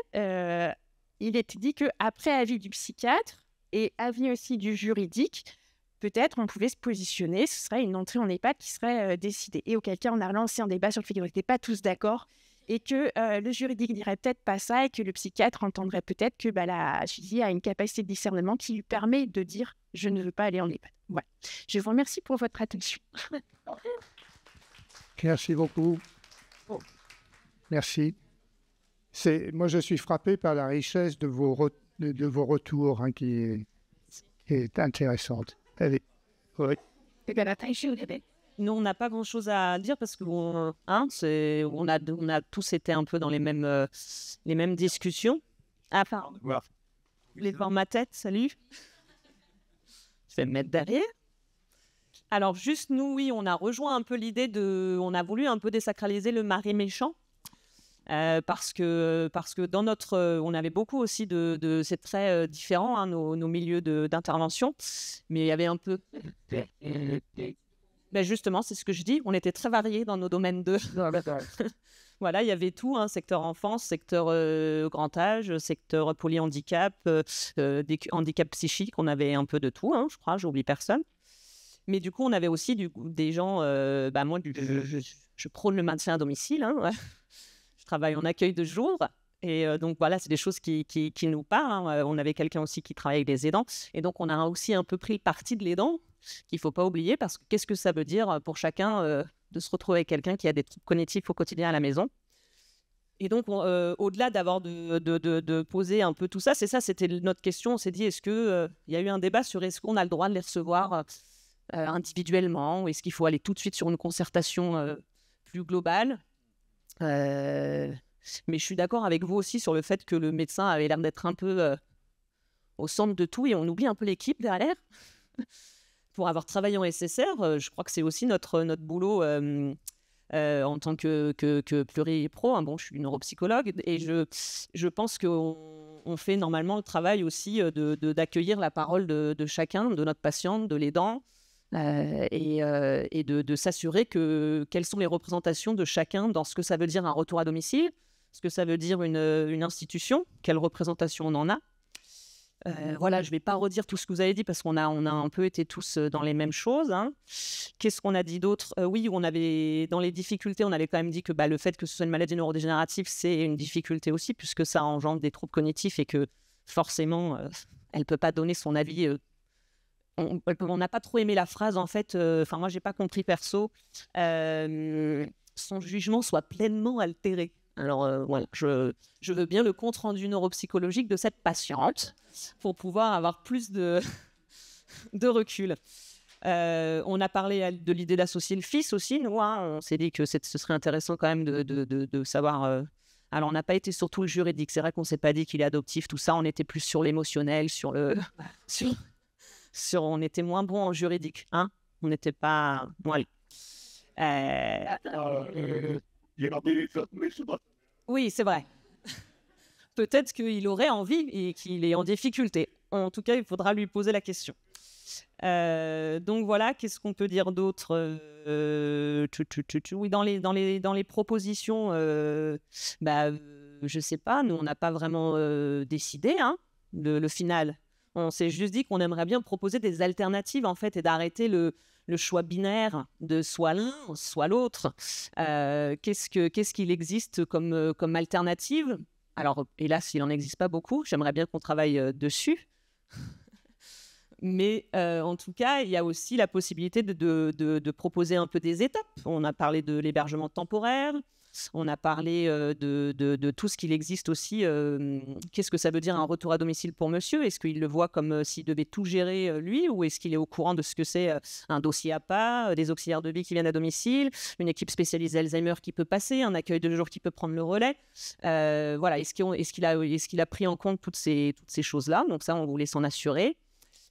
Il était dit qu'après avis du psychiatre et avis aussi du juridique, peut-être on pouvait se positionner, ce serait une entrée en EHPAD qui serait décidée. Et auquel cas, on a relancé un débat sur le fait qu'on n'était pas tous d'accord et que le juridique dirait peut-être pas ça et que le psychiatre entendrait peut-être que la fille a une capacité de discernement qui lui permet de dire « je ne veux pas aller en EHPAD ». Voilà. Je vous remercie pour votre attention. Merci beaucoup. Merci. Moi, je suis frappé par la richesse de vos retours qui est intéressante. Allez. Oui. Nous, on n'a pas grand-chose à dire parce qu'on on a tous été un peu dans les mêmes discussions. Ah, pardon. Vous voulez voir ma tête? Salut. Je vais me mettre derrière. Alors, juste nous, oui, on a rejoint un peu l'idée on a voulu un peu désacraliser le mari méchant. Parce que dans on avait beaucoup aussi c'est très différent, nos milieux d'intervention, mais il y avait un peu... justement, c'est ce que je dis, on était très variés dans nos domaines de... Voilà, il y avait tout, secteur enfance, secteur grand âge, secteur polyhandicap, des handicaps psychiques, on avait un peu de tout, je crois, j'oublie personne. Mais du coup, on avait aussi des gens... moi, je prône le maintien à domicile, ouais. Je travaille en accueil de jour et donc voilà, c'est des choses qui nous parlent. On avait quelqu'un aussi qui travaille avec des aidants et donc on a aussi un peu pris le parti de l'aidant qu'il ne faut pas oublier parce que qu'est-ce que ça veut dire pour chacun de se retrouver avec quelqu'un qui a des troubles cognitifs au quotidien à la maison. Et donc, au-delà d'avoir de poser un peu tout ça, c'était notre question. On s'est dit, est-ce qu'il y a eu un débat sur est-ce qu'on a le droit de les recevoir individuellement ou est-ce qu'il faut aller tout de suite sur une concertation plus globale. Mais je suis d'accord avec vous aussi sur le fait que le médecin avait l'air d'être un peu au centre de tout et on oublie un peu l'équipe derrière. Pour avoir travaillé en SSR, je crois que c'est aussi notre boulot en tant que pluripro. Bon, je suis neuropsychologue et je pense qu'on fait normalement le travail aussi d'accueillir la parole de chacun, de notre patiente, de l'aidant. Et de s'assurer quelles sont les représentations de chacun dans ce que ça veut dire un retour à domicile, ce que ça veut dire une institution, quelle représentation on en a. Voilà, je ne vais pas redire tout ce que vous avez dit parce qu'on a un peu été tous dans les mêmes choses. Qu'est-ce qu'on a dit d'autre? Oui, dans les difficultés, on avait quand même dit que le fait que ce soit une maladie neurodégénérative, c'est une difficulté aussi puisque ça engendre des troubles cognitifs et que forcément, elle ne peut pas donner son avis. On n'a pas trop aimé la phrase, en fait. Moi, je n'ai pas compris perso. Son jugement soit pleinement altéré. Alors, voilà, je veux bien le compte-rendu neuropsychologique de cette patiente pour pouvoir avoir plus de recul. On a parlé de l'idée d'associer le fils aussi, nous. On s'est dit que ce serait intéressant quand même de savoir... Alors, on n'a pas été sur tout le juridique. C'est vrai qu'on ne s'est pas dit qu'il est adoptif, tout ça. On était plus sur l'émotionnel, on était moins bon en juridique, on n'était pas... Voilà. Oui, c'est vrai. Peut-être qu'il aurait envie et qu'il est en difficulté. En tout cas, il faudra lui poser la question. Donc voilà, qu'est-ce qu'on peut dire d'autre? Oui, dans les propositions, je ne sais pas, nous, on n'a pas vraiment décidé le final. On s'est juste dit qu'on aimerait bien proposer des alternatives, en fait, et d'arrêter le choix binaire de soit l'un, soit l'autre. Qu'est-ce qu'il existe comme alternative? Alors, hélas, il n'en existe pas beaucoup. J'aimerais bien qu'on travaille dessus. Mais en tout cas, il y a aussi la possibilité de proposer un peu des étapes. On a parlé de l'hébergement temporaire. On a parlé de tout ce qu'il existe aussi. Qu'est-ce que ça veut dire un retour à domicile pour monsieur? Est-ce qu'il le voit comme s'il devait tout gérer lui ou est-ce qu'il est au courant de ce que c'est un dossier à pas, des auxiliaires de vie qui viennent à domicile, une équipe spécialisée Alzheimer qui peut passer, un accueil de jour qui peut prendre le relais? Voilà, est-ce qu'il a pris en compte toutes ces choses-là? Donc ça, on voulait s'en assurer.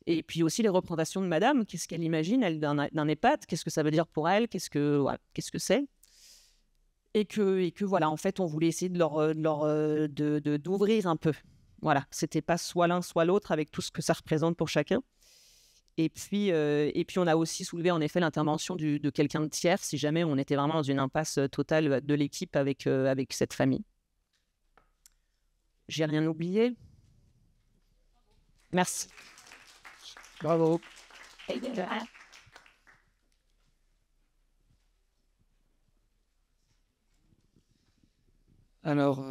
Et puis aussi les représentations de madame. Qu'est-ce qu'elle imagine, elle, d'un EHPAD? Qu'est-ce que ça veut dire pour elle? Qu'est-ce que c'est? Et que voilà, en fait, on voulait essayer d'ouvrir un peu. Voilà, c'était pas soit l'un, soit l'autre, avec tout ce que ça représente pour chacun. Et puis on a aussi soulevé, en effet, l'intervention de quelqu'un de tiers, si jamais on était vraiment dans une impasse totale de l'équipe avec cette famille. J'ai rien oublié? Merci. Bravo. Alors,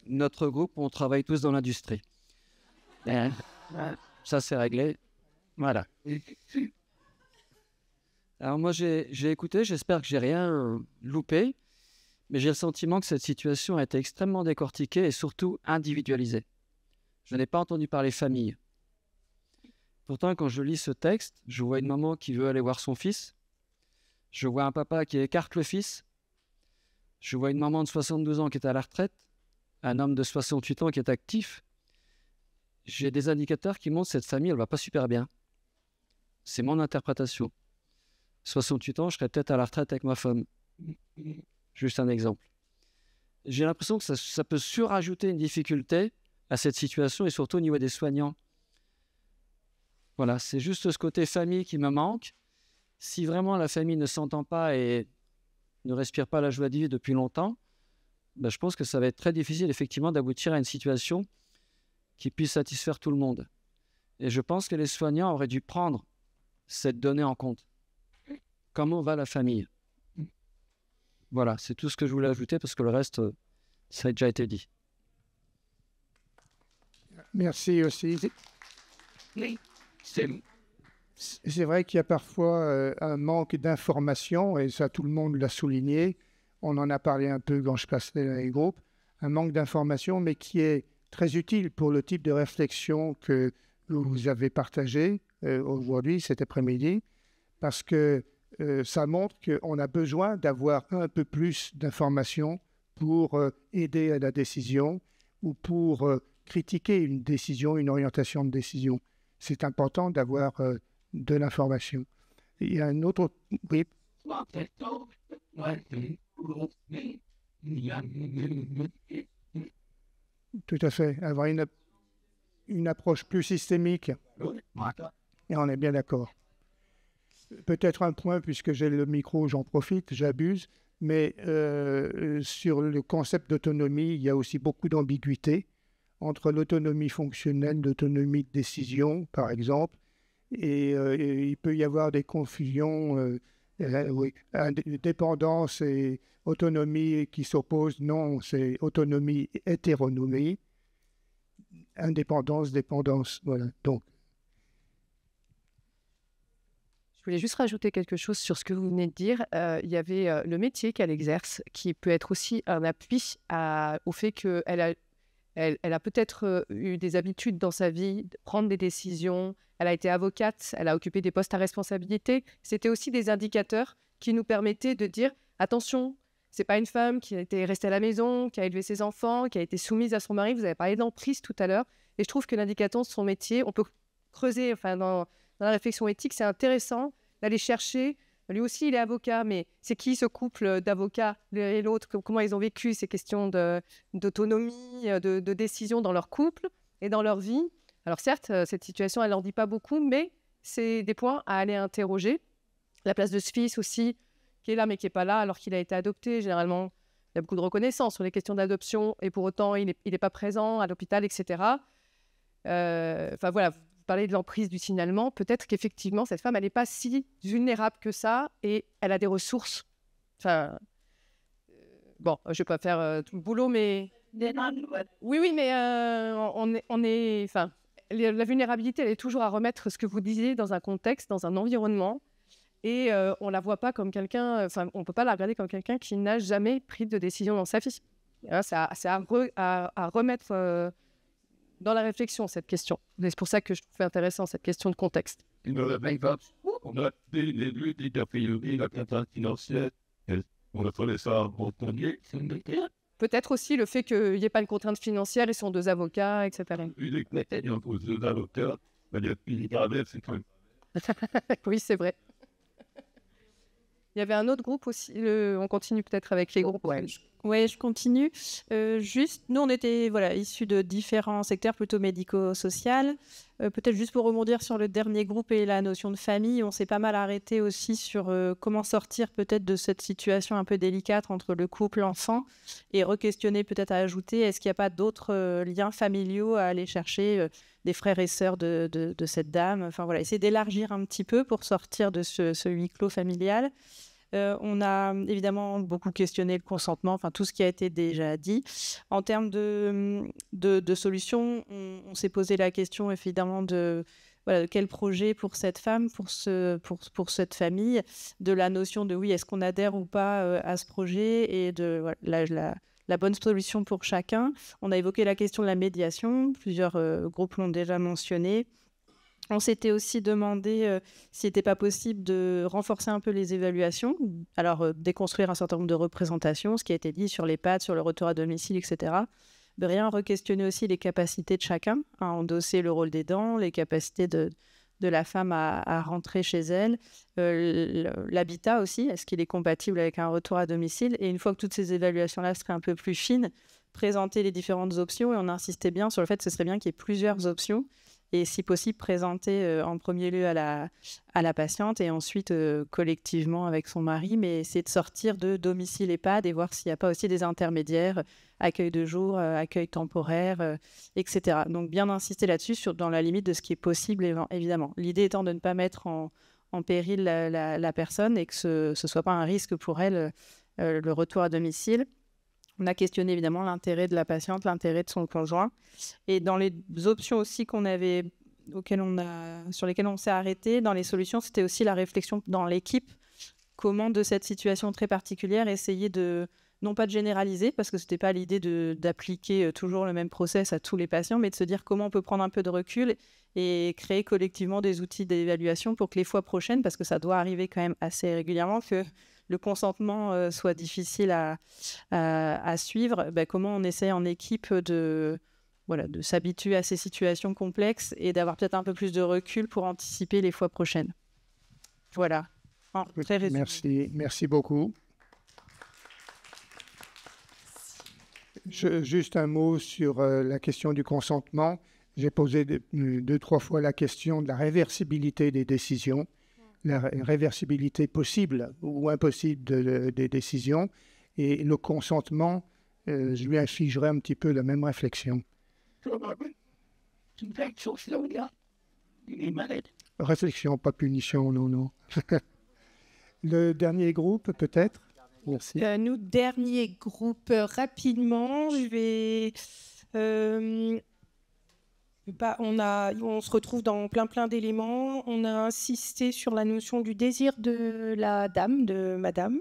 notre groupe, on travaille tous dans l'industrie. Ça, c'est réglé. Voilà. Alors moi, j'ai écouté, j'espère que j'ai rien loupé, mais j'ai le sentiment que cette situation a été extrêmement décortiquée et surtout individualisée. Je n'ai pas entendu parler famille. Pourtant, quand je lis ce texte, je vois une maman qui veut aller voir son fils, je vois un papa qui écarte le fils, je vois une maman de 62 ans qui est à la retraite, un homme de 68 ans qui est actif. J'ai des indicateurs qui montrent que cette famille, elle ne va pas super bien. C'est mon interprétation. 68 ans, je serais peut-être à la retraite avec ma femme. Juste un exemple. J'ai l'impression que ça peut surajouter une difficulté à cette situation et surtout au niveau des soignants. Voilà, c'est juste ce côté famille qui me manque. Si vraiment la famille ne s'entend pas et ne respire pas la joie de vivre depuis longtemps, ben je pense que ça va être très difficile effectivement d'aboutir à une situation qui puisse satisfaire tout le monde. Et je pense que les soignants auraient dû prendre cette donnée en compte. Comment va la famille? Voilà, c'est tout ce que je voulais ajouter parce que le reste, ça a déjà été dit. Merci aussi. C'est vrai qu'il y a parfois un manque d'information, et ça tout le monde l'a souligné. On en a parlé un peu quand je passais dans les groupes. Un manque d'information, mais qui est très utile pour le type de réflexion que vous avez partagé aujourd'hui, cet après-midi, parce que ça montre qu'on a besoin d'avoir un peu plus d'informations pour aider à la décision ou pour critiquer une décision, une orientation de décision. C'est important d'avoir de l'information. Il y a un autre... Oui. Tout à fait. Avoir une approche plus systémique. Et on est bien d'accord. Peut-être un point, puisque j'ai le micro, j'en profite, j'abuse, mais sur le concept d'autonomie, il y a aussi beaucoup d'ambiguïté entre l'autonomie fonctionnelle, l'autonomie de décision, par exemple, et il peut y avoir des confusions, dépendance et autonomie qui s'opposent. Non, c'est autonomie, hétéronomie, indépendance, dépendance. Voilà. Donc, je voulais juste rajouter quelque chose sur ce que vous venez de dire. Il y avait le métier qu'elle exerce qui peut être aussi un appui au fait qu'elle a peut-être eu des habitudes dans sa vie, de prendre des décisions. Elle a été avocate, elle a occupé des postes à responsabilité. C'était aussi des indicateurs qui nous permettaient de dire attention, c'est pas une femme qui a été restée à la maison, qui a élevé ses enfants, qui a été soumise à son mari. Vous avez parlé d'emprise tout à l'heure. Et je trouve que l'indicateur de son métier, on peut creuser dans la réflexion éthique, c'est intéressant d'aller chercher. Lui aussi, il est avocat, mais c'est qui ce couple d'avocats, l'un et l'autre? Comment ils ont vécu ces questions d'autonomie, de décision dans leur couple et dans leur vie? Alors certes, cette situation, elle n'en dit pas beaucoup, mais c'est des points à aller interroger. La place de ce fils aussi, qui est là mais qui n'est pas là alors qu'il a été adopté. Généralement, il y a beaucoup de reconnaissance sur les questions d'adoption et pour autant, il n'est pas présent à l'hôpital, etc. Enfin voilà, vous parlez de l'emprise du signalement. Peut-être qu'effectivement, cette femme, elle n'est pas si vulnérable que ça et elle a des ressources. Enfin, bon, je ne vais pas faire tout le boulot, mais... Oui, mais enfin, la vulnérabilité, elle est toujours à remettre ce que vous disiez dans un contexte, dans un environnement. Et on ne la voit pas comme quelqu'un... Enfin, on ne peut pas la regarder comme quelqu'un qui n'a jamais pris de décision dans sa vie. Hein, c'est à remettre... dans la réflexion, cette question. C'est pour ça que je trouve intéressant cette question de contexte. On a des luttes d'a priori, la contrainte financière, on a fait ça en premier. Peut-être aussi le fait qu'il n'y ait pas une contrainte financière, ils sont deux avocats, etc. Oui, c'est vrai. Il y avait un autre groupe aussi, on continue peut-être avec les groupes. Ouais. Ouais, je continue. Juste, nous, on était issus de différents secteurs plutôt médico-social. Peut-être juste pour rebondir sur le dernier groupe et la notion de famille, on s'est pas mal arrêté aussi sur comment sortir peut-être de cette situation un peu délicate entre le couple, l'enfant, et re-questionner, peut-être à ajouter, est-ce qu'il n'y a pas d'autres liens familiaux à aller chercher, des frères et sœurs de cette dame. Enfin voilà, essayer d'élargir un petit peu pour sortir de ce huis clos familial. On a évidemment beaucoup questionné le consentement, enfin tout ce qui a été déjà dit. En termes de solutions, on s'est posé la question évidemment de quel projet pour cette femme, pour cette famille, de la notion de oui, est-ce qu'on adhère ou pas à ce projet, et de la bonne solution pour chacun. On a évoqué la question de la médiation, plusieurs groupes l'ont déjà mentionné. On s'était aussi demandé s'il n'était pas possible de renforcer un peu les évaluations, alors déconstruire un certain nombre de représentations, ce qui a été dit sur l'EHPAD, sur le retour à domicile, etc. De rien re-questionner aussi les capacités de chacun à endosser le rôle d'aidant, les capacités de la femme à rentrer chez elle, l'habitat aussi, est-ce qu'il est compatible avec un retour à domicile, et une fois que toutes ces évaluations-là seraient un peu plus fines, présenter les différentes options, et on insistait bien sur le fait que ce serait bien qu'il y ait plusieurs options, et si possible présenter en premier lieu à la patiente et ensuite collectivement avec son mari, mais essayer de sortir de domicile EHPAD et voir s'il n'y a pas aussi des intermédiaires, accueil de jour, accueil temporaire, etc. Donc bien insister là-dessus dans la limite de ce qui est possible, évidemment. L'idée étant de ne pas mettre en péril la personne et que ce ne soit pas un risque pour elle le retour à domicile. On a questionné évidemment l'intérêt de la patiente, l'intérêt de son conjoint. Et dans les options aussi sur lesquelles on s'est arrêté, dans les solutions, c'était aussi la réflexion dans l'équipe. Comment, de cette situation très particulière, essayer non pas de généraliser, parce que ce n'était pas l'idée d'appliquer toujours le même process à tous les patients, mais de se dire comment on peut prendre un peu de recul et créer collectivement des outils d'évaluation pour que les fois prochaines, parce que ça doit arriver quand même assez régulièrement, que le consentement soit difficile à suivre, comment on essaie en équipe de s'habituer à ces situations complexes et d'avoir peut-être un peu plus de recul pour anticiper les fois prochaines. Voilà. Très résumé. Merci beaucoup. Juste un mot sur la question du consentement. J'ai posé 2-3 fois la question de la réversibilité des décisions, la réversibilité possible ou impossible des décisions, et le consentement, je lui infligerai un petit peu la même réflexion. Réflexion, pas punition, non. Le dernier groupe, peut-être. Merci. Nous, dernier groupe, rapidement, je vais... on se retrouve dans plein d'éléments. On a insisté sur la notion du désir de la dame, de madame.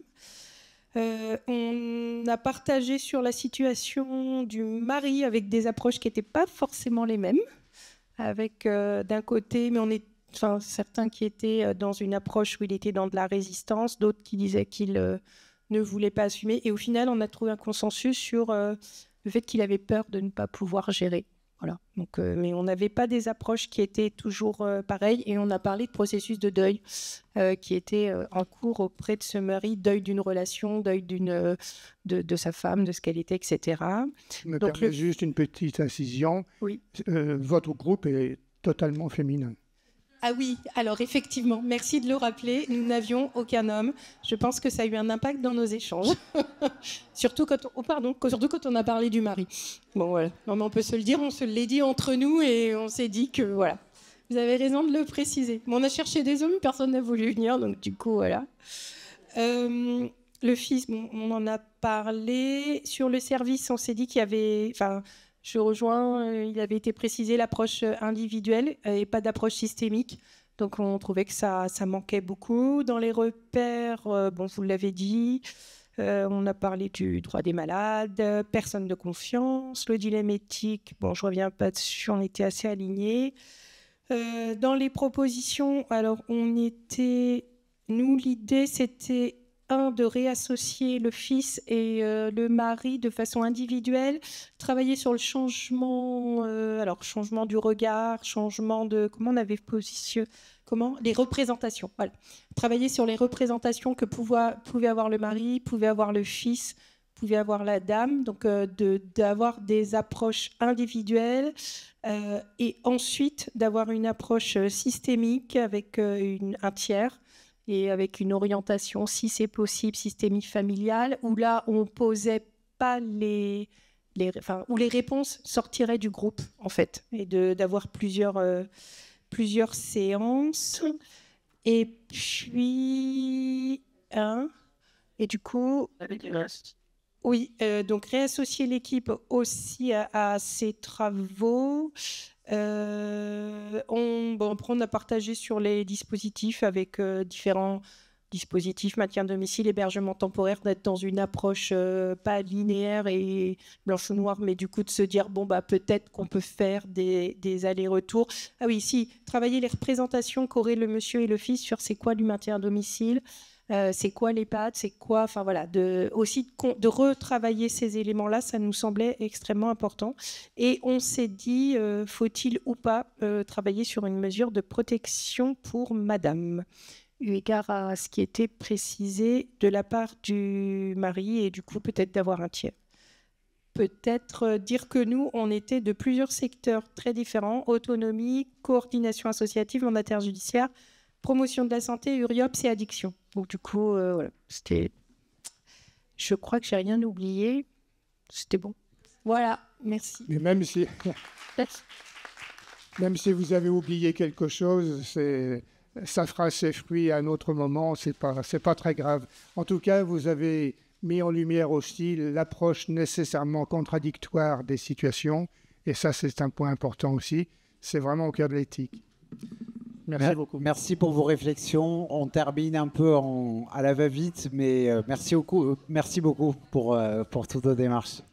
On a partagé sur la situation du mari avec des approches qui n'étaient pas forcément les mêmes. Avec d'un côté, mais certains qui étaient dans une approche où il était dans de la résistance, d'autres qui disaient qu'il ne voulait pas assumer. Et au final, on a trouvé un consensus sur le fait qu'il avait peur de ne pas pouvoir gérer. Voilà. Donc, mais on n'avait pas des approches qui étaient toujours pareilles, et on a parlé de processus de deuil qui était en cours auprès de ce mari, deuil d'une relation, deuil de sa femme, de ce qu'elle était, etc. Donc, juste une petite incision. Oui. Votre groupe est totalement féminin. Ah oui, alors effectivement, merci de le rappeler, nous n'avions aucun homme. Je pense que ça a eu un impact dans nos échanges, surtout quand on a parlé du mari. Bon voilà, non, mais on peut se le dire, on se l'est dit entre nous et on s'est dit que voilà, vous avez raison de le préciser. Bon, on a cherché des hommes, personne n'a voulu venir, donc du coup voilà. Le fils, on en a parlé. Sur le service, on s'est dit qu'il y avait... Je rejoins, il avait été précisé l'approche individuelle et pas d'approche systémique. Donc, on trouvait que ça manquait beaucoup. Dans les repères, vous l'avez dit, on a parlé du droit des malades, personne de confiance, le dilemme éthique. Bon, je ne reviens pas dessus, on était assez alignés. Dans les propositions, alors, l'idée, c'était... de réassocier le fils et le mari de façon individuelle, travailler sur le changement du regard, changement de... les représentations, voilà. Travailler sur les représentations que pouvait avoir le mari, pouvait avoir le fils, pouvait avoir la dame, donc d'avoir des approches individuelles et ensuite d'avoir une approche systémique avec un tiers et avec une orientation, si c'est possible, systémique familiale, où là, on posait pas où les réponses sortiraient du groupe, en fait, et d'avoir plusieurs séances. Et puis, et du coup, oui, donc réassocier l'équipe aussi à ces travaux. Après, on a partagé sur les dispositifs avec différents dispositifs, maintien à domicile, hébergement temporaire, d'être dans une approche pas linéaire et blanche ou noire, mais du coup de se dire, bon, bah, peut-être qu'on peut faire des allers-retours. Ah oui, si, travailler les représentations qu'auraient le monsieur et le fils sur c'est quoi du maintien à domicile, c'est quoi l'EHPAD, c'est quoi, enfin voilà, de retravailler ces éléments-là, ça nous semblait extrêmement important. Et on s'est dit, faut-il ou pas travailler sur une mesure de protection pour madame, eu égard à ce qui était précisé de la part du mari et du coup peut-être d'avoir un tiers. Peut-être dire que nous, on était de plusieurs secteurs très différents, autonomie, coordination associative, mandataire judiciaire, promotion de la santé, URIOPS et addiction. Donc du coup, voilà, c'était... Je crois que j'ai rien oublié. C'était bon. Voilà, merci. Mais même si vous avez oublié quelque chose, ça fera ses fruits à un autre moment, c'est pas très grave. En tout cas, vous avez mis en lumière aussi l'approche nécessairement contradictoire des situations, et ça, c'est un point important aussi. C'est vraiment au cœur de l'éthique. Merci beaucoup. Merci pour vos réflexions. On termine un peu à la va-vite, mais merci beaucoup pour toutes vos démarches.